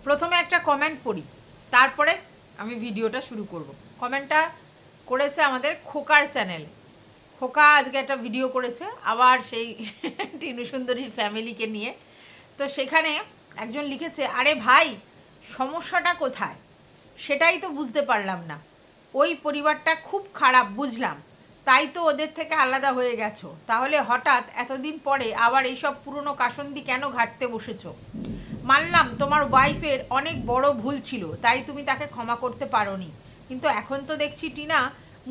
প্রথমে একটা কমেন্ট পড়ি, তারপরে আমি ভিডিওটা শুরু করব। কমেন্টটা করেছে আমাদের খোকার চ্যানেলে। খোকা আজকে একটা ভিডিও করেছে আবার সেই টিনু সুন্দরীর ফ্যামিলিকে নিয়ে। তো সেখানে একজন লিখেছে, আরে ভাই সমস্যাটা কোথায় সেটাই তো বুঝতে পারলাম না। ওই পরিবারটা খুব খারাপ বুঝলাম, তাই তো ওদের থেকে আলাদা হয়ে গেছো, তাহলে হঠাৎ এতদিন পরে আবার এইসব পুরনো কাসন্দি কেন ঘাঁটতে বসেছো? মানলাম তোমার ওয়াইফের অনেক বড় ভুল ছিল, তাই তুমি তাকে ক্ষমা করতে পারোনি, কিন্তু এখন তো দেখছি টিনা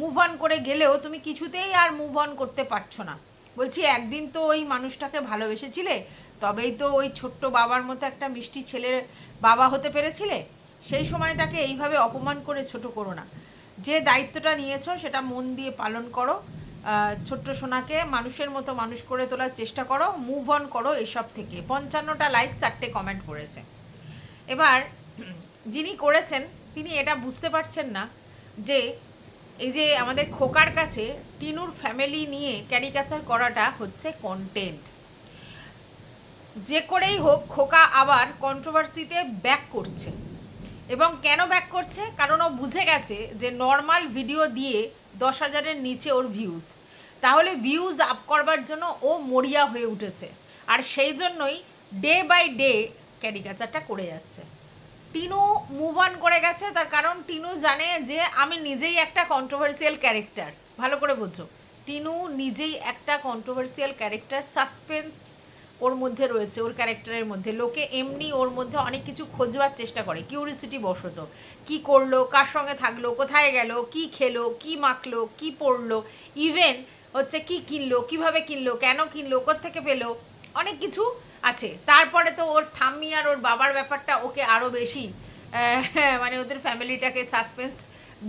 মুভ অন করে গেলেও তুমি কিছুতেই আর মুভ অন করতে পারছো না। বলছি একদিন তো ওই মানুষটাকে ভালোবেসেছিলে, তবেই তো ওই ছোট্ট বাবার মতো একটা মিষ্টি ছেলের বাবা হতে পেরেছিলে। সেই সময়টাকে এইভাবে অপমান করে ছোট করো না। যে দায়িত্বটা নিয়েছো সেটা মন দিয়ে পালন করো। ছোট্ট সোনাকে মানুষের মতো মানুষ করে তোলার চেষ্টা করো, মুভ অন করো এসব থেকে। 55টা লাইক, 4টে কমেন্ট করেছে। এবার যিনি করেছেন তিনি এটা বুঝতে পারছেন না যে এই যে আমাদের খোকার কাছে টিনুর ফ্যামিলি নিয়ে ক্যারিকেচার করাটা হচ্ছে কন্টেন্ট। যে করেই হোক খোকা আবার কন্ট্রোভার্সিতে ব্যাক করছে। এবং কেন ব্যাক করছে? কারণ ও বুঝে গেছে যে নর্মাল ভিডিও দিয়ে 10,000-এর নিচে ওর ভিউজ, তাহলে ভিউজ আপ করবার জন্য ও মরিয়া হয়ে উঠেছে। আর সেই জন্যই ডে বাই ডে ক্যারিকেচারটা করে যাচ্ছে। টিনু মুভ অন করে গেছে, তার কারণ টিনু জানে যে আমি নিজেই একটা কন্ট্রোভার্সিয়াল ক্যারেক্টার। ভালো করে বুঝছো, টিনু নিজেই একটা কন্ট্রোভার্সিয়াল ক্যারেক্টার। সাসপেন্স ওর মধ্যে রয়েছে, ওর ক্যারেক্টারের মধ্যে। লোকে এমনি ওর মধ্যে অনেক কিছু খোঁজবার চেষ্টা করে কিউরিসিটি বশত। কি করলো, কার সঙ্গে থাকলো, কোথায় গেল, কি খেলো, কি মাখলো, কি পরলো, ইভেন হচ্ছে কি কিনলো, কিভাবে কিনলো, কেন কিনলো, কোত্থেকে পেলো, অনেক কিছু আছে। তারপরে তো ওর ঠাম্মি আর ওর বাবার ব্যাপারটা ওকে আরও বেশি মানে ওদের ফ্যামিলিটাকে সাসপেন্স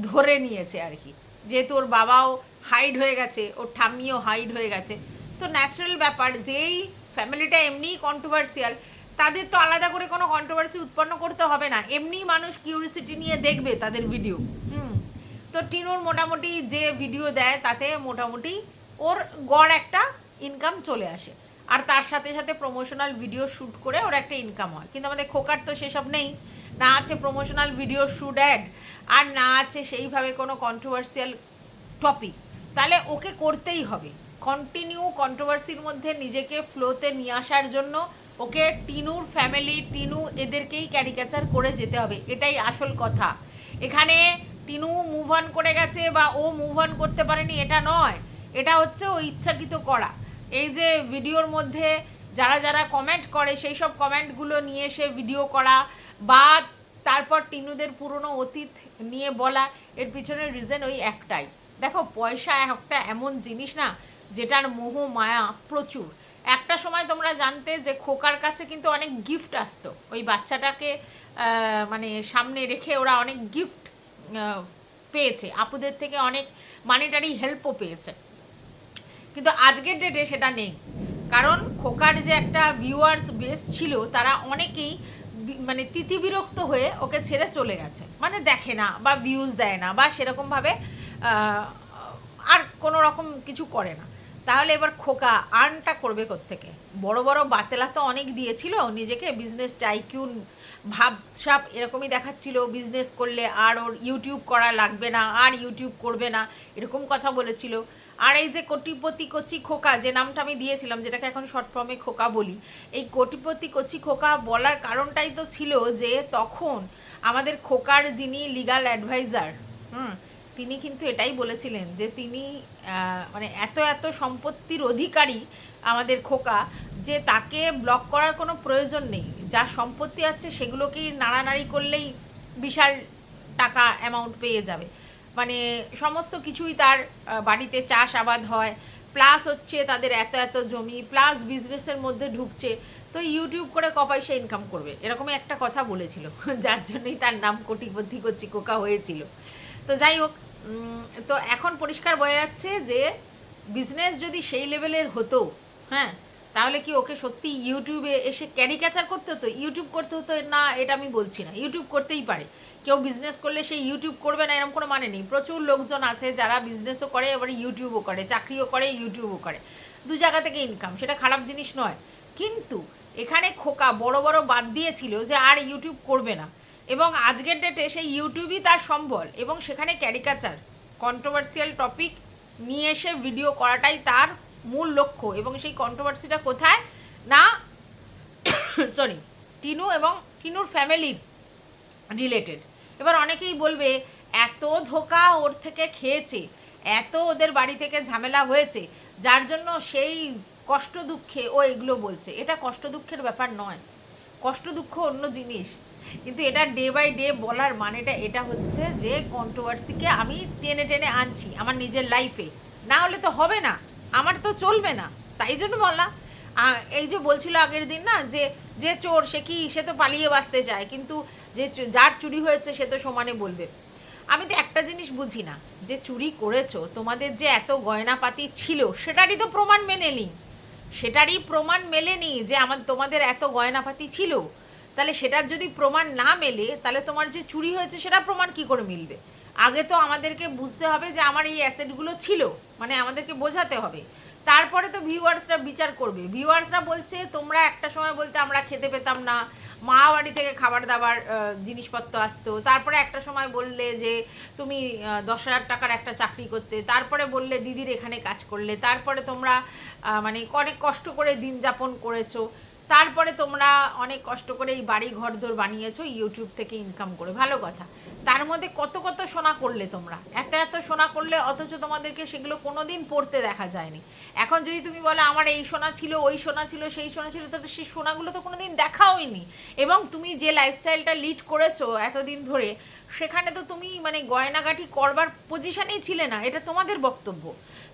ধরে নিয়েছে আর কি। যেহেতু ওর বাবাও হাইড হয়ে গেছে, ওর ঠাম্মিও হাইড হয়ে গেছে, তো ন্যাচারাল ব্যাপার। যেই ফ্যামিলিটা এমনিই কন্ট্রোভার্সিয়াল, তাদের তো আলাদা করে কোনো কন্ট্রোভার্সি উৎপন্ন করতে হবে না, এমনিই মানুষ কিউরিসিটি নিয়ে দেখবে তাদের ভিডিও। তো টিনুর মোটামুটি যে ভিডিও দেয় তাতে মোটামুটি ওর গড় একটা ইনকাম চলে আসে, আর তার সাথে সাথে প্রমোশনাল ভিডিও শ্যুট করে ওর একটা ইনকাম হয়। কিন্তু আমাদের খোকার তো সেসব নেই, না আছে প্রমোশনাল ভিডিও শ্যুট অ্যাড, আর না আছে সেইভাবে কোনো কন্ট্রোভার্সিয়াল টপিক। তাহলে ওকে করতেই হবে কন্টিনিউ কন্ট্রোভার্সির মধ্যে নিজেকে ফ্লোতে নিয়ে আসার জন্য। ওকে টিনুর ফ্যামিলি, টিনু এদেরকেই ক্যারিকেচার করে যেতে হবে, এটাই আসল কথা। এখানে টিনু মুভ অন করে গেছে বা ও মুভ অন করতে পারেনি এটা নয়, এটা হচ্ছে ও ইচ্ছাকৃত করা। এই যে ভিডিওর মধ্যে যারা যারা কমেন্ট করে সেই সব কমেন্টগুলো নিয়ে এসে ভিডিও করা, বা তারপর টিনুদের পুরনো অতীত নিয়ে বলা, এর পিছনের রিজন ওই একটাই। দেখো পয়সা একটা এমন জিনিস না যেটার মোহ মায়া প্রচুর। একটা সময় তোমরা জানতে যে খোকার কাছে কিন্তু অনেক গিফট আসতো, ওই বাচ্চাটাকে মানে সামনে রেখে ওরা অনেক গিফট পেয়েছে, আপুদের থেকে অনেক মানিটারি হেল্পও পেয়েছে। কিন্তু আজকের ডেটে সেটা নেই, কারণ খোকার যে একটা ভিউয়ার্স বেস ছিল তারা অনেকেই মানে তিতিবিরক্ত হয়ে ওকে ছেড়ে চলে গেছে, মানে দেখে না বা ভিউজ দেয় না বা সেরকমভাবে আর কোনো রকম কিছু করে না। তাহলে এবার খোকা আর্নটা করবে কোত্থেকে? বড় বড় বাতেলা তো অনেক দিয়েছিল নিজেকে, বিজনেস টাইকুন ভাবসাপ এরকমই দেখাচ্ছিল, বিজনেস করলে আর ওর ইউটিউব করা লাগবে না, আর ইউটিউব করবে না, এরকম কথা বলেছিল। আর এই যে কোটিপতি কচি খোকা যে নামটা আমি দিয়েছিলাম, যেটাকে এখন শর্ট ফর্মে খোকা বলি, এই কোটিপতি কচি খোকা বলার কারণটাই তো ছিল যে তখন আমাদের খোকার যিনি লিগ্যাল অ্যাডভাইজার, তিনি কিন্তু এটাই বলেছিলেন যে তিনি মানে এত এত সম্পত্তির অধিকারী আমাদের খোকা, যে তাকে ব্লক করার কোনো প্রয়োজন নেই। যা সম্পত্তি আছে সেগুলোকেই নাড়ানাড়ি করলেই বিশাল টাকা অ্যামাউন্ট পেয়ে যাবে। মানে সমস্ত কিছুই তার বাড়িতে চাষাবাদ হয়, প্লাস হচ্ছে তাদের এত এত জমি, প্লাস বিজনেসের মধ্যে ঢুকছে, তো ইউটিউব করে ক পয়সা ইনকাম করবে, এরকমই একটা কথা বলেছিল, যার জন্যই তার নাম কোটিপতি কচি খোকা হয়েছিল। তো যাই হোক, তো এখন পরিষ্কার বোঝা যাচ্ছে যে বিজনেস যদি সেই লেভেলের হতো, হ্যাঁ, তাহলে কি ওকে সত্যি ইউটিউবে এসে ক্যারিকেচার করতে হতো, ইউটিউব করতে হতো না? এটা আমি বলছি না, ইউটিউব করতেই পারে কেউ, বিজনেস করলে সেই ইউটিউব করবে না এরকম কোনো মানে নেই। প্রচুর লোকজন আছে যারা বিজনেসও করে এবার ইউটিউবও করে, চাকরিও করে ইউটিউবও করে, দু জায়গা থেকে ইনকাম, সেটা খারাপ জিনিস নয়। কিন্তু এখানে খোকা বড় বড় বাদ দিয়েছিল যে আর ইউটিউব করবে না, এবং আজকের ডেটে সেই ইউটিউবই তার সম্বল, এবং সেখানে ক্যারিকাচার কন্ট্রোভার্সিয়াল টপিক নিয়ে এসে ভিডিও করাটাই তার মূল লক্ষ্য। এবং সেই কন্ট্রোভার্সিটা কোথায় না সরি টিনু এবং টিনুর ফ্যামিলির রিলেটেড। এবার অনেকেই বলবে এত ধোকা ওর থেকে খেয়েছে, এত ওদের বাড়ি থেকে ঝামেলা হয়েছে, যার জন্য সেই কষ্ট দুঃখে ও এগুলো বলছে। এটা কষ্ট দুঃখের ব্যাপার নয়, কষ্ট দুঃখ অন্য জিনিস। কিন্তু এটা ডে বাই ডে বলার মানেটা এটা হচ্ছে যে কন্ট্রোভার্সিকে আমি টেনে টেনে আনছি আমার নিজের লাইফে, না হলে তো হবে না, আমার তো চলবে না। তাই জন্য বলা, এই যে বলছিল আগের দিন না যে যে চোর সে তো পালিয়ে বাঁচতে চায়, কিন্তু যে যার চুরি হয়েছে সে তো সমানে বলবে। আমি তো একটা জিনিস বুঝি না, যে চুরি করেছো, তোমাদের যে এত গয়নাপাতি ছিল সেটারই তো প্রমাণ মেলেনি, সেটারই প্রমাণ মেলেনি যে তোমাদের এত গয়নাপাতি ছিল। তাহলে সেটার যদি প্রমাণ না মেলে, তাহলে তোমার যে চুরি হয়েছে সেটা প্রমাণ কি করে মিলবে? আগে তো আমাদেরকে বুঝতে হবে যে আমার এই অ্যাসেটগুলো ছিল, মানে আমাদেরকে বোঝাতে হবে, তারপরে তো ভিউয়ার্সরা বিচার করবে। ভিউয়ার্সরা বলছে তোমরা একটা সময় বলতে আমরা খেতে পেতাম না, মা বাড়ি থেকে খাবার দাবার জিনিসপত্র আসতো, তারপরে একটা সময় বললে যে তুমি 10,000 টাকার একটা চাকরি করতে, তারপরে বললে দিদির এখানে কাজ করলে, তারপরে তোমরা মানে অনেক কষ্ট করে দিন যাপন করেছো, তারপরে তোমরা অনেক কষ্ট করে এই বাড়ি ঘরদোর বানিয়েছো ইউটিউব থেকে ইনকাম করে, ভালো কথা। তার মধ্যে কত কত সোনা করলে তোমরা, এত এত সোনা করলে, অথচ তোমাদেরকে সেগুলো কোনোদিন পড়তে দেখা যায়নি। এখন যদি তুমি বলো আমার এই সোনা ছিল, ওই সোনা ছিল, সেই সোনা ছিল, তো সেই সোনাগুলো তো কোনোদিন দেখাওইনি। এবং তুমি যে লাইফস্টাইলটা লিড করেছো এতদিন ধরে, সেখানে তো তুমি মানে গয়নাগাটি করবার পজিশনেই ছিলে না, এটা তোমাদের বক্তব্য।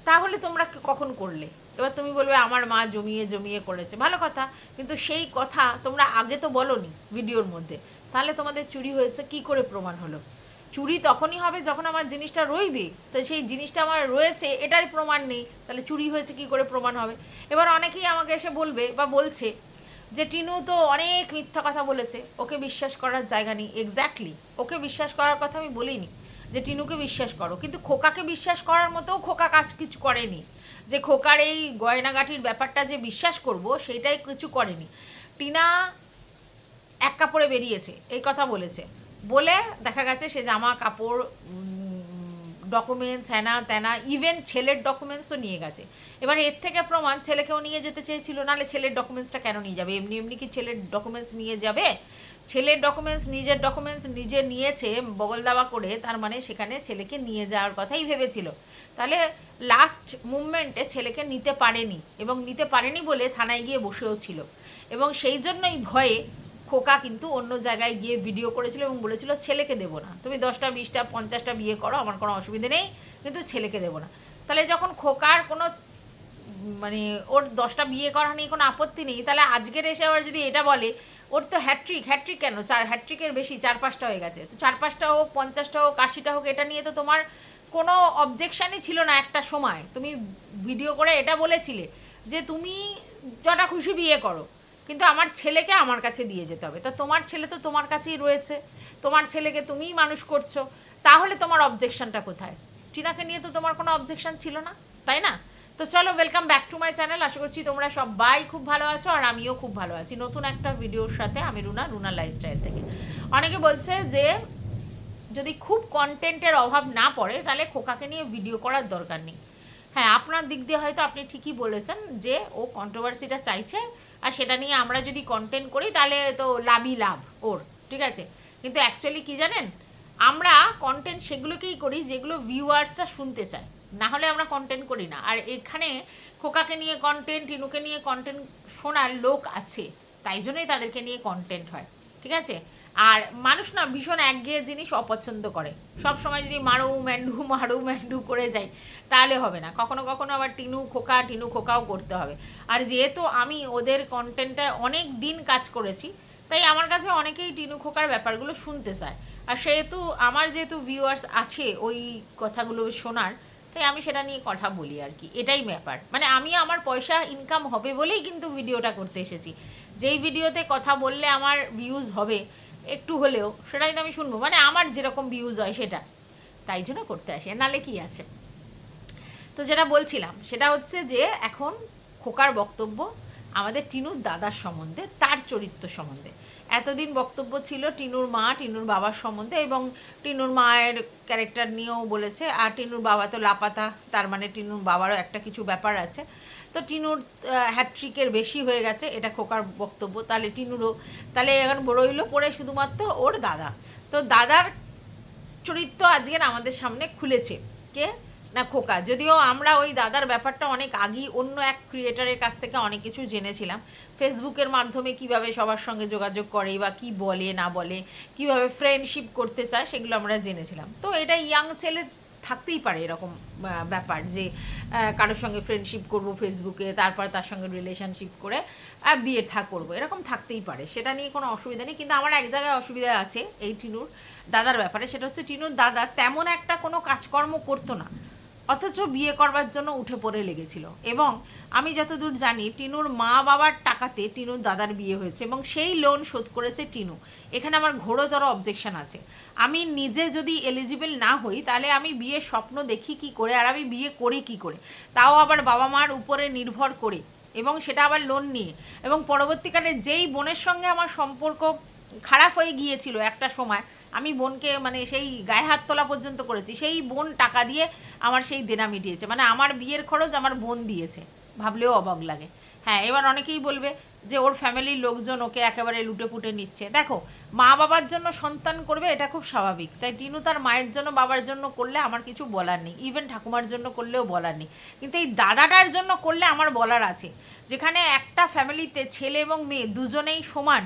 তাহলে তোমরা কখন করলে? এবার তুমি বলবে আমার মা জমিয়ে জমিয়ে করেছে, ভালো কথা, কিন্তু সেই কথা তোমরা আগে তো বলোনি ভিডিওর মধ্যে। তাহলে তোমাদের চুরি হয়েছে কি করে প্রমাণ হলো? চুরি তখনই হবে যখন আমার জিনিসটা রইবে, তো সেই জিনিসটা আমার রয়েছে এটার প্রমাণ নেই, তাহলে চুরি হয়েছে কি করে প্রমাণ হবে? এবার অনেকেই আমাকে এসে বলবে বা বলছে যে টিনু তো অনেক মিথ্যা কথা বলেছে, ওকে বিশ্বাস করার জায়গা নেই। এক্স্যাক্টলি, ওকে বিশ্বাস করার কথা আমি বলিনি যে টিনুকে বিশ্বাস করো, কিন্তু খোকাকে বিশ্বাস করার মতো খোকা কাজ কিছু করেনি, যে খোকার এই গয়নাগাটির ব্যাপারটা যে বিশ্বাস করব সেইটাই কিছু করেনি। টিনা এক কাপড়ে বেরিয়েছে এই কথা বলেছে, বলে দেখা গেছে সে জামা কাপড় ডকুমেন্টস হ্যানা ত্যানা, ইভেন ছেলের ডকুমেন্টসও নিয়ে গেছে। এবার এর থেকে প্রমাণ ছেলেকেও নিয়ে যেতে চেয়েছিল, নাহলে ছেলের ডকুমেন্টসটা কেন নিয়ে যাবে? এমনি এমনি কি ছেলের ডকুমেন্টস নিয়ে যাবে? ছেলের ডকুমেন্টস নিজে নিয়েছে বগল দাবা করে, তার মানে সেখানে ছেলেকে নিয়ে যাওয়ার কথাই ভেবেছিল। তাহলে লাস্ট মুভমেন্টে ছেলেকে নিতে পারেনি, এবং নিতে পারেনি বলে থানায় গিয়ে বসেও ছিল, এবং সেই জন্যই ভয়ে খোকা কিন্তু অন্য জায়গায় গিয়ে ভিডিও করেছিল এবং বলেছিল ছেলেকে দেবো না, তুমি 10টা 20টা 50টা বিয়ে করো, আমার কোনো অসুবিধে নেই, কিন্তু ছেলেকে দেবো না। তাহলে যখন খোকার কোনো মানে ওর 10টা বিয়ে করা নিয়ে কোনো আপত্তি নেই, তাহলে আজকের এসে আবার যদি এটা বলে ওর তো হ্যাট্রিক কেন, হ্যাট্রিকের বেশি 4-5টা হয়ে গেছে, তো 4-5টা হোক 50টা হোক 80টা হোক, এটা নিয়ে তো তোমার কোনো অবজেকশানই ছিল না। একটা সময় তুমি ভিডিও করে এটা বলেছিলে যে তুমি যটা খুশি বিয়ে করো, কিন্তু আমার ছেলেকে আমার কাছে দিয়ে যেতে হবে। তা তোমার ছেলে তো তোমার কাছেই রয়েছে, তোমার ছেলেকে তুমিই মানুষ করছো, তাহলে তোমার অবজেকশনটা কোথায়? টিনাকে নিয়ে তো তোমার কোনো অবজেকশন ছিল না, তাই না? তো চলো, welcome back to my channel. আশা করছি তোমরা সবাই খুব ভালো আছো, আর আমিও খুব ভালো আছি নতুন একটা ভিডিওর সাথে। আমি রুনা লাইফস্টাইল থেকে। অনেকে বলছে যে যদি খুব কন্টেন্টের অভাব না পড়ে তাহলে খোকাকে নিয়ে ভিডিও করার দরকার নেই। হ্যাঁ, আপনার দিক দিয়ে হয়তো আপনি ঠিকই বলেছেন যে ও কন্ট্রোভার্সিটা চাইছে, আর সেটা নিয়ে আমরা যদি কন্টেন্ট করি তাহলে তো লাভই লাভ ওর, ঠিক আছে। কিন্তু অ্যাকচুয়ালি কি জানেন, আমরা কন্টেন্ট সেগুলোকেই করি যেগুলো ভিউয়ার্সরা শুনতে চায়, না হলে আমরা কন্টেন্ট করি না। আর এখানে খোকাকে নিয়ে কন্টেন্ট, টিনুকে নিয়ে কন্টেন্ট শোনার লোক আছে, তাই জন্যই তাদেরকে নিয়ে কন্টেন্ট হয়, ঠিক আছে। আর মানুষ না ভীষণ একঘেয়ে জিনিস অপছন্দ করে, সব সময় যদি মারু ম্যান্ডু করে যায় তাহলে হবে না। কখনো কখনো আবার টিনু খোকাও করতে হবে। আর যেহেতু আমি ওদের কন্টেন্টে অনেক দিন কাজ করেছি, তাই আমার কাছে অনেকেই টিনু খোকার ব্যাপারগুলো শুনতে চায়। আর সেহেতু আমার যেহেতু ভিউয়ার্স আছে ওই কথাগুলো শোনার, তাই আমি সেটা নিয়ে কথা বলি আর কি, এটাই ব্যাপার। মানে আমি আমার পয়সা ইনকাম হবে বলেই কিন্তু ভিডিওটা করতে এসেছি। যেই ভিডিওতে কথা বললে আমার ভিউজ হবে একটু হলেও, সেটাই তো আমি শুনবো, মানে আমার যেরকম ভিউজ হয় সেটা, তাই জন্য করতে আসি, নালে কি আছে। তো যেটা বলছিলাম সেটা হচ্ছে যে এখন খোকার বক্তব্য আমাদের টিনুর দাদার সম্বন্ধে, তার চরিত্র সম্বন্ধে। এতদিন বক্তব্য ছিল টিনুর মা টিনুর বাবার সম্বন্ধে, এবং টিনুর মায়ের ক্যারেক্টার নিয়েও বলেছে। আর টিনুর বাবা তো লাপাতা, তার মানে টিনুর বাবারও একটা কিছু ব্যাপার আছে। তো টিনুর হ্যাট্রিকের বেশি হয়ে গেছে, এটা খোকার বক্তব্য। তাহলে টিনুরও তাহলে এখন রইল পড়ে শুধুমাত্র ওর দাদা। তো দাদার চরিত্র আজকের আমাদের সামনে খুলেছে কে না, খোকা। যদিও আমরা ওই দাদার ব্যাপারটা অনেক আগেই অন্য এক ক্রিয়েটারের কাছ থেকে অনেক কিছু জেনেছিলাম। ফেসবুকের মাধ্যমে কিভাবে সবার সঙ্গে যোগাযোগ করে বা কি বলে না বলে, কিভাবে ফ্রেন্ডশিপ করতে চায়, সেগুলো আমরা জেনেছিলাম। তো এটা ইয়াং ছেলে থাকতেই পারে এরকম ব্যাপার, যে কারোর সঙ্গে ফ্রেন্ডশিপ করব ফেসবুকে, তারপর তার সঙ্গে রিলেশনশিপ করে বিয়ে করবো, এরকম থাকতেই পারে। সেটা নিয়ে কোনো অসুবিধা নেই। কিন্তু আমার এক জায়গায় অসুবিধা আছে এই টিনুর দাদার ব্যাপারে। সেটা হচ্ছে টিনুর দাদা তেমন একটা কোনো কাজকর্ম করতো না, অথচ বিয়ে করবার জন্য উঠে পড়ে লেগেছিল। এবং আমি যতদূর জানি টিনুর মা বাবার টাকাতে টিনুর দাদার বিয়ে হয়েছে, এবং সেই লোন শোধ করেছে টিনু। এখানে আমার ঘোরতর অবজেকশন আছে। আমি নিজে যদি এলিজিবল না হই, তাহলে আমি বিয়ের স্বপ্ন দেখি কি করে, আর আমি বিয়ে করি কি করে, তাও আবার বাবা মার উপরে নির্ভর করে, এবং সেটা আবার লোন নিয়ে। এবং পরবর্তীকালে যেই বোনের সঙ্গে আমার সম্পর্ক খারাপ হয়ে গিয়েছিল একটা সময়, আমি বোনকে মানে সেই গায়ে হাত তোলা পর্যন্ত করেছি, সেই বোন টাকা দিয়ে আমার সেই দেনা মিটিয়েছে। মানে আমার বিয়ের খরচ আমার বোন দিয়েছে, ভাবলেও অবাক লাগে। হ্যাঁ, এবার অনেকেই বলবে যে ওর ফ্যামিলির লোকজন ওকে একেবারে লুটে পুটে নিচ্ছে। দেখো, মা বাবার জন্য সন্তান করবে, এটা খুব স্বাভাবিক। তাই টিনু তার মায়ের জন্য বাবার জন্য করলে আমার কিছু বলার নেই, ইভেন ঠাকুমার জন্য করলেও বলার নেই। কিন্তু এই দাদাটার জন্য করলে আমার বলার আছে। যেখানে একটা ফ্যামিলিতে ছেলে এবং মেয়ে দুজনেই সমান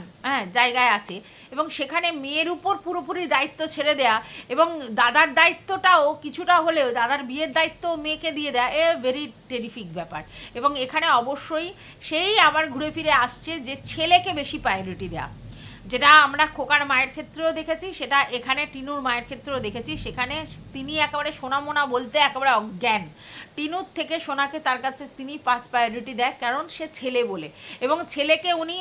জায়গায় আছে, এবং সেখানে মেয়ের উপর পুরোপুরি দায়িত্ব ছেড়ে দেয়া, এবং দাদার দায়িত্বটাও কিছুটা হলেও দাদার বিয়ের দায়িত্ব মেয়েকে দিয়ে দেয়া, এ ভেরি টেরিফিক ব্যাপার। এবং এখানে অবশ্যই সেই আবার ঘুরে ফিরে আসছে যে ছেলেকে বেশি প্রায়োরিটি দেয়া, যেটা আমরা খোকার মায়ের ক্ষেত্রেও দেখেছি, সেটা এখানে টিনুর মায়ের ক্ষেত্রেও দেখেছি। সেখানে তিনি একেবারে সোনামোনা বলতে একেবারে অজ্ঞান। টিনুর থেকে সোনাকে তার কাছে তিনি ফার্স্ট প্রায়োরিটি দেয়, কারণ সে ছেলে বলে। এবং ছেলেকে উনি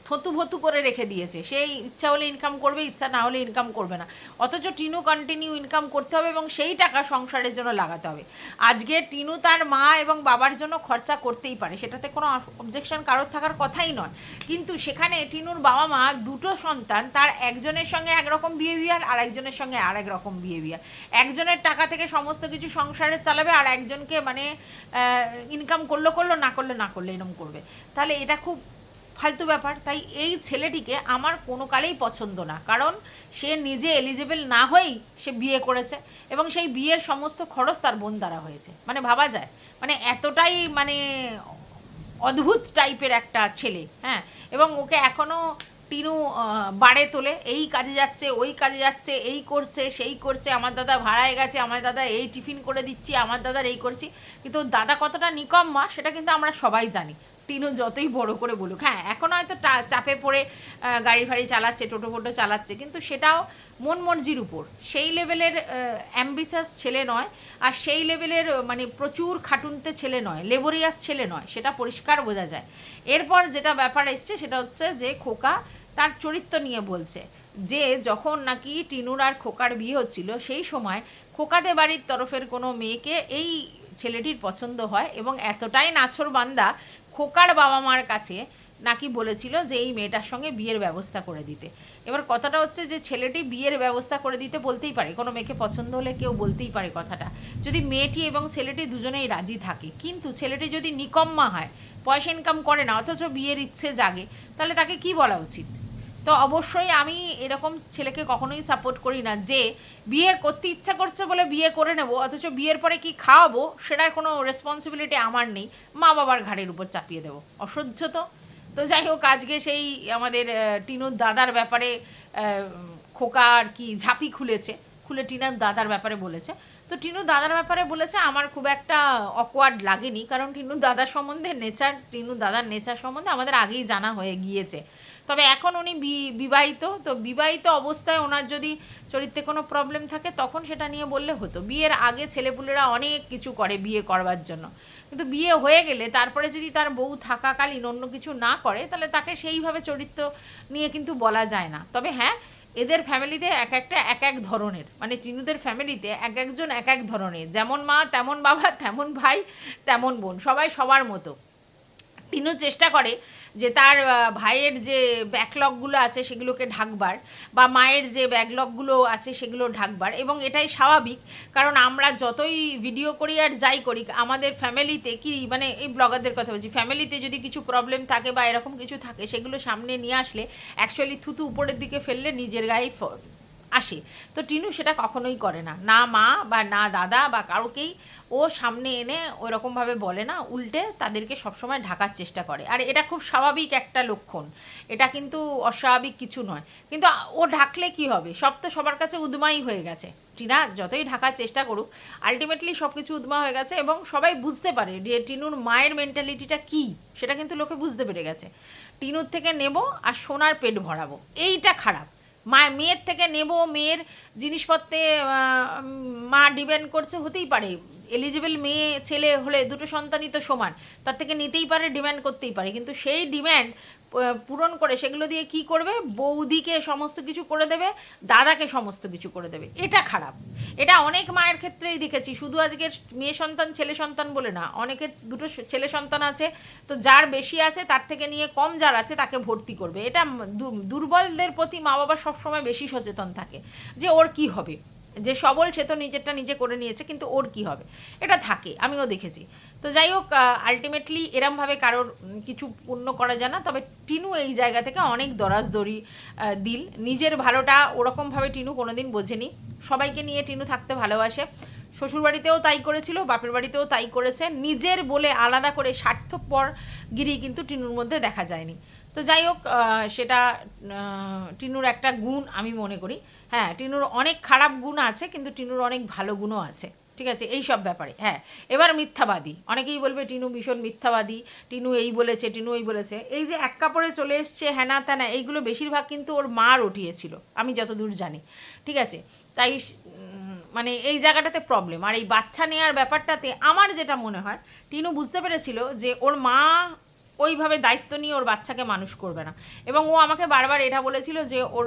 থতুভতু করে রেখে দিয়েছে, সে ইচ্ছা হলে ইনকাম করবে, ইচ্ছা না হলে ইনকাম করবে না। অথচ টিনু কন্টিনিউ ইনকাম করতে হবে, এবং সেই টাকা সংসারের জন্য লাগাতে হবে। আজকে টিনু তার মা এবং বাবার জন্য খরচা করতেই পারে, সেটাতে কোনো অবজেকশন কারোর থাকার কথাই নয়। কিন্তু সেখানে টিনুর বাবা মা দুটো সন্তান, তার একজনের সঙ্গে একরকম বিহেভিয়ার, আর একজনের সঙ্গে আর এক রকম বিহেভিয়ার। একজনের টাকা থেকে সমস্ত কিছু সংসারে চালাবে, আর একজনকে মানে ইনকাম করলো না করলে এরকম করবে। তাহলে এটা খুব ফালতু ব্যাপার। তাই এই ছেলেটিকে আমার কোনো কালেই পছন্দ না, কারণ সে নিজে এলিজিবল না হয়েই সে বিয়ে করেছে, এবং সেই বিয়ের সমস্ত খরচ তার বোন দ্বারা হয়েছে। মানে ভাবা যায়, মানে এতটাই মানে অদ্ভুত টাইপের একটা ছেলে। হ্যাঁ, এবং ওকে এখনও টিনু বাড়ে তোলে, এই কাজে যাচ্ছে, ওই কাজে যাচ্ছে, এই করছে, সেই করছে, আমার দাদা ভাড়ায় গেছে, আমার দাদা এই টিফিন করে দিচ্ছি, আমার দাদার এই করছি। কিন্তু দাদা কতটা নিকম্মা সেটা কিন্তু আমরা সবাই জানি, টিনু যতই বড় করে বলুক। হ্যাঁ, এখন হয়তো চাপে পড়ে গাড়ি ফাড়ি চালাচ্ছে, টোটো ফোটো চালাচ্ছে, কিন্তু সেটাও মন মর্জির উপর। সেই লেভেলের অ্যাম্বিশাস ছেলে নয়, আর সেই লেভেলের মানে প্রচুর খাটুনতে ছেলে নয়, লেবোরিয়াস ছেলে নয়, সেটা পরিষ্কার বোঝা যায়। এরপর যেটা ব্যাপার এসছে সেটা হচ্ছে যে খোকা তার চরিত্র নিয়ে বলছে, যে যখন নাকি টিনুর আর খোকার বিয়ে হচ্ছিল, সেই সময় খোকাদের বাড়ির তরফের কোনো মেয়েকে এই ছেলেটির পছন্দ হয়, এবং এতটাই নাছোড়বান্দা খোকার বাবা মার কাছে নাকি বলেছিল যে এই মেয়েটার সঙ্গে বিয়ের ব্যবস্থা করে দিতে। এবার কথাটা হচ্ছে যে ছেলেটি বিয়ের ব্যবস্থা করে দিতে বলতেই পারে, কোনো মেয়েকে পছন্দ হলে কেউ বলতেই পারে কথাটা, যদি মেয়েটি এবং ছেলেটি দুজনেই রাজি থাকে। কিন্তু ছেলেটি যদি নিকম্মা হয়, পয়সা ইনকাম করে না, অথচ বিয়ের ইচ্ছে জাগে, তাহলে তাকে কি বলা উচিত? তো অবশ্যই আমি এরকম ছেলেকে কখনোই সাপোর্ট করি না, যে বিয়ের করতে ইচ্ছা করছে বলে বিয়ে করে নেব, অথচ বিয়ের পরে কি খাওয়াবো সেটার কোনো রেসপন্সিবিলিটি আমার নেই, মা বাবার ঘাড়ের উপর চাপিয়ে দেবো। অসহ্য তো। তো যাই হোক, আজকে সেই আমাদের টিনুর দাদার ব্যাপারে খোকা আর কি ঝাঁপি খুলে টিনুর দাদার ব্যাপারে বলেছে। তো টিনুর দাদার ব্যাপারে বলেছে, আমার খুব একটা অকওয়ার্ড লাগেনি, কারণ টিনুর দাদার সম্বন্ধে টিনুর দাদার নেচার সম্বন্ধে আমাদের আগেই জানা হয়ে গিয়েছে। তবে এখন উনি বিবাহিত, তো বিবাহিত অবস্থায় ওনার যদি চরিত্রে কোনো প্রবলেম থাকে তখন সেটা নিয়ে বললে হতো। বিয়ের আগে ছেলেপুলেরা অনেক কিছু করে বিয়ে করবার জন্য, কিন্তু বিয়ে হয়ে গেলে তারপরে যদি তার বউ থাকাকালীন অন্য কিছু না করে, তাহলে তাকে সেইভাবে চরিত্র নিয়ে কিন্তু বলা যায় না। তবে হ্যাঁ, এদের ফ্যামিলিতে এক এক ধরনের, মানে টিনুদের ফ্যামিলিতে এক একজন এক এক ধরনের, যেমন মা তেমন বাবা, তেমন ভাই তেমন বোন, সবাই সবার মতো। টিনু চেষ্টা করে যে তার ভাইয়ের যে ব্যাকলগগুলো আছে সেগুলোকে ঢাকবার, বা মায়ের যে ব্যাকলগগুলো আছে সেগুলো ঢাকবার, এবং এটাই স্বাভাবিক। কারণ আমরা যতই ভিডিও করি আর যাই করি, আমাদের ফ্যামিলিতে কি মানে এই ব্লগারদের কথা বলছি, ফ্যামিলিতে যদি কিছু প্রবলেম থাকে বা এরকম কিছু থাকে, সেগুলো সামনে নিয়ে আসলে অ্যাকচুয়ালি থুতু উপরের দিকে ফেললে নিজের গায়ে আসে। তো টিনু সেটা কখনোই করে না, না মা বা না দাদা বা কারোকেই ও সামনে এনে ওইরকমভাবে বলে না, উল্টে তাদেরকে সবসময় ঢাকার চেষ্টা করে। আর এটা খুব স্বাভাবিক একটা লক্ষণ, এটা কিন্তু অস্বাভাবিক কিছু নয়। কিন্তু ও ঢাকলে কি হবে, সব তো সবার কাছে উদ্মাই হয়ে গেছে। টিনা যতই ঢাকার চেষ্টা করুক, আলটিমেটলি সব কিছু উদ্মা হয়ে গেছে, এবং সবাই বুঝতে পারে যে টিনুর মায়ের মেন্টালিটিটা কী, সেটা কিন্তু লোকে বুঝতে পেরে গেছে। টিনুর থেকে নেব আর সোনার পেট ভরাবো, এইটা খারাপ। মেয়ের থেকে নেব, মেয়ের জিনিসপত্রে মা ডিপেন্ড করছে, হতেই পারে, এলিজিবল মেয়ে ছেলে হলে দুটো সন্তানই তো সমান, তার থেকে নিতেই পারে, ডিম্যান্ড করতেই পারে। কিন্তু সেই ডিম্যান্ড পূরণ করে সেগুলো দিয়ে কি করবে, বৌদিকে সমস্ত কিছু করে দেবে, দাদাকে সমস্ত কিছু করে দেবে, এটা খারাপ। এটা অনেক মায়ের ক্ষেত্রেই দেখেছি, শুধু আজকে মেয়ে সন্তান ছেলে সন্তান বলে না, অনেকের দুটো ছেলে সন্তান আছে, তো যার বেশি আছে তার থেকে নিয়ে কম যার আছে তাকে ভর্তি করবে। এটা দুর্বলদের প্রতি মা বাবা সবসময় বেশি সচেতন থাকে, যে ওর কি হবে, যে সবল সে তো নিজেরটা নিজে করে নিয়েছে, কিন্তু ওর কি হবে, এটা থাকে, আমিও দেখেছি। তো যাই হোক, আলটিমেটলি এরমভাবে কারোর কিছু পূর্ণ করা যায় না। তবে টিনু এই জায়গা থেকে অনেক দরাজদরি দিল, নিজের ভালোটা ওরকমভাবে টিনু কোনোদিন বোঝেনি। সবাইকে নিয়ে টিনু থাকতে ভালোবাসে, শ্বশুরবাড়িতেও তাই করেছিল, বাপের বাড়িতেও তাই করেছে, নিজের বলে আলাদা করে স্বার্থপরগিরি কিন্তু টিনুর মধ্যে দেখা যায়নি। তো যাই হোক, সেটা টিনুর একটা গুণ আমি মনে করি। হ্যাঁ, টিনুর অনেক খারাপ গুণ আছে, কিন্তু টিনুর অনেক ভালো গুণও আছে, ঠিক আছে, এই সব ব্যাপারে। হ্যাঁ, এবার মিথ্যাবাদী, অনেকেই বলবে টিনু ভীষণ মিথ্যাবাদী, টিনু এই বলেছে, টিনু এই বলেছে, এই যে এক কাপড়ে চলে এসছে হ্যানা ত্যানা, এইগুলো বেশিরভাগ কিন্তু ওর মা রটিয়েছিল, আমি যতদূর জানি, ঠিক আছে। তাই মানে এই জায়গাটাতে প্রবলেম। আর এই বাচ্চা নেওয়ার ব্যাপারটাতে আমার যেটা মনে হয়, টিনু বুঝতে পেরেছিল যে ওর মা ওইভাবে দায়িত্ব নিয়ে ওর বাচ্চাকে মানুষ করবে না, এবং ও আমাকে বারবার এটা বলেছিল যে ওর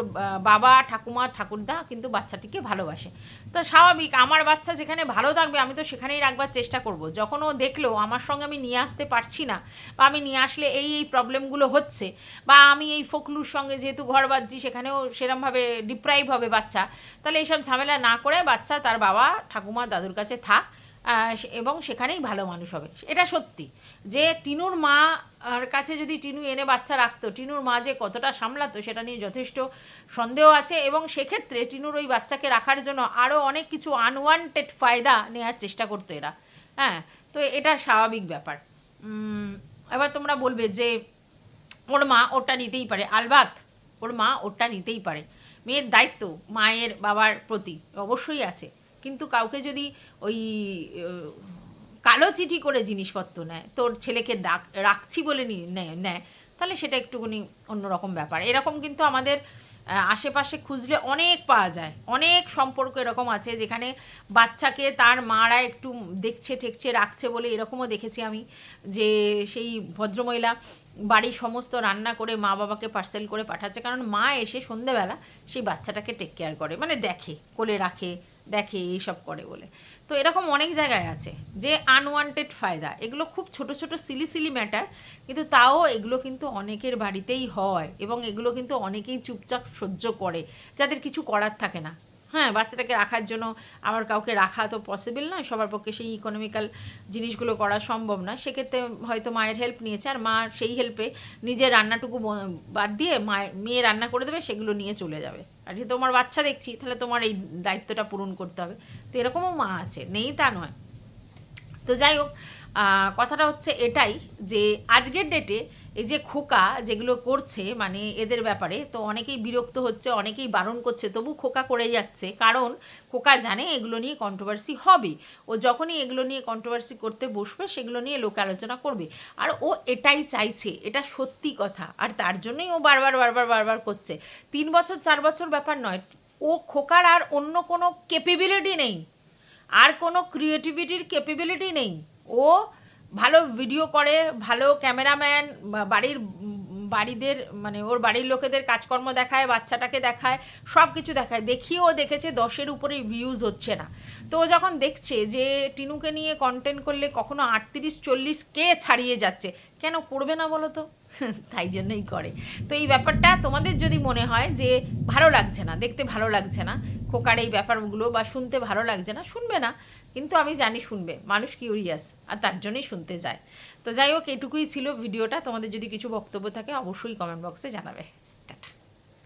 বাবা ঠাকুমা ঠাকুরদা কিন্তু বাচ্চাটিকে ভালোবাসে। তো স্বাভাবিক, আমার বাচ্চা যেখানে ভালো থাকবে আমি তো সেখানেই রাখবার চেষ্টা করব। যখন ও দেখলো আমার সঙ্গে আমি নিয়ে আসতে পারছি না, বা আমি নিয়ে আসলে এই এই প্রবলেমগুলো হচ্ছে, বা আমি এই ফকলুর সঙ্গে যেহেতু ঘর বাঁধছি সেখানেও সেরমভাবে ডিপ্রাইভ হবে বাচ্চা, তাহলে এইসব ঝামেলা না করে বাচ্চা তার বাবা ঠাকুমা দাদুর কাছে থাক, এবং সেখানেই ভালো মানুষ হবে। এটা সত্যি যে টিনুর মা আর কাছে যদি টিনু এনে বাচ্চা রাখতো, টিনুর মা যে কতটা সামলাতো সেটা নিয়ে যথেষ্ট সন্দেহ আছে, এবং সেক্ষেত্রে টিনুর ওই বাচ্চাকে রাখার জন্য আরও অনেক কিছু আনওয়ান্টেড ফায়দা নেওয়ার চেষ্টা করতো এরা। হ্যাঁ, তো এটা স্বাভাবিক ব্যাপার। এবার তোমরা বলবে যে ওর মা ওটা নিতেই পারে, আলবাত ওর মা ওটা নিতেই পারে, মেয়ের দায়িত্ব মায়ের বাবার প্রতি অবশ্যই আছে। কিন্তু কাউকে যদি ওই কালো চিঠি করে জিনিসপত্র নেয়, তোর ছেলেকে রাখছি বলে নেয়, তাহলে সেটা একটুখানি অন্যরকম ব্যাপার। এরকম কিন্তু আমাদের আশেপাশে খুঁজলে অনেক পাওয়া যায়, অনেক সম্পর্ক এরকম আছে যেখানে বাচ্চাকে তার মারা একটু দেখছে ঠেকছে রাখছে বলে এরকমও দেখেছি আমি, যে সেই ভদ্রমহিলা বাড়ির সমস্ত রান্না করে মা বাবাকে পার্সেল করে পাঠাচ্ছে, কারণ মা এসে সন্ধেবেলা সেই বাচ্চাটাকে টেক কেয়ার করে, মানে দেখে, কোলে রাখে, দেখে, এইসব করে বলে। তো এরকম অনেক জায়গায় আছে যে আনওয়ান্টেড ফায়দা, এগুলো খুব ছোট ছোট সিলি সিলি ম্যাটার, কিন্তু তাও এগুলো কিন্তু অনেকের বাড়িতেই হয়, এবং এগুলো কিন্তু অনেকেই চুপচাপ সহ্য করে, যাদের কিছু করার থাকে না। হ্যাঁ, বাচ্চাটাকে রাখার জন্য আবার কাউকে রাখা তো পসিবল নয়, সবার পক্ষে সেই ইকোনমিক্যাল জিনিসগুলো করা সম্ভব নয়, সেক্ষেত্রে হয়তো মায়ের হেল্প নিয়েছে, আর মা সেই হেল্পে নিজের রান্নাটুকু বাদ দিয়ে মেয়ে রান্না করে দেবে, সেগুলো নিয়ে চলে যাবে। আর যেহেতু তোমার বাচ্চা দেখছি, তাহলে তোমার এই দায়িত্বটা পূরণ করতে হবে। তো এরকমও মা আছে, নেই তা নয়। তো যাই হোক, কথাটা হচ্ছে এটাই যে আজকের ডেটে এই যে খোকা যেগুলো করছে মানে এদের ব্যাপারে, তো অনেকেই বিরক্ত হচ্ছে, অনেকেই বারণ করছে, তবু খোকা করে যাচ্ছে, কারণ খোকা জানে এগুলো নিয়ে কন্ট্রোভার্সি হবে। ও যখনই এগুলো নিয়ে কন্ট্রোভার্সি করতে বসবে, সেগুলো নিয়ে লোকে আলোচনা করবে, আর ও এটাই চাইছে, এটা সত্যি কথা, আর তার জন্যই ও বারবার বারবার বারবার করছে। 3 বছর 4 বছর ব্যাপার নয়, ও খোকার আর অন্য কোনো ক্যাপেবিলিটি নেই, আর কোনো ক্রিয়েটিভিটির ক্যাপেবিলিটি নেই। ও ভালো ভিডিও করে, ভালো ক্যামেরাম্যান, বাড়ির বাড়িদের মানে ওর বাড়ির লোকেদের কাজকর্ম দেখায়, বাচ্চাটাকে দেখায়, সব কিছু দেখায়, দেখিয়েও দেখেছে 10-এর উপরে ভিউজ হচ্ছে না। তো ও যখন দেখছে যে টিনুকে নিয়ে কন্টেন্ট করলে কখনো 38-40K ছাড়িয়ে যাচ্ছে, কেন করবে না বলো তো? তাই জন্যই করে। তো এই ব্যাপারটা তোমাদের যদি মনে হয় যে ভালো লাগছে না, দেখতে ভালো লাগছে না খোকার এই ব্যাপারগুলো, বা শুনতে ভালো লাগছে না, শুনবে না, কিন্তু আমি জানি শুনবে, মানুষ কিউরিয়াস আর তার জন্যই শুনতে যায়। তো যাই হোক, এটুকুই ছিল ভিডিওটা। তোমাদের যদি কিছু বক্তব্য থাকে অবশ্যই কমেন্ট বক্সে জানাবে।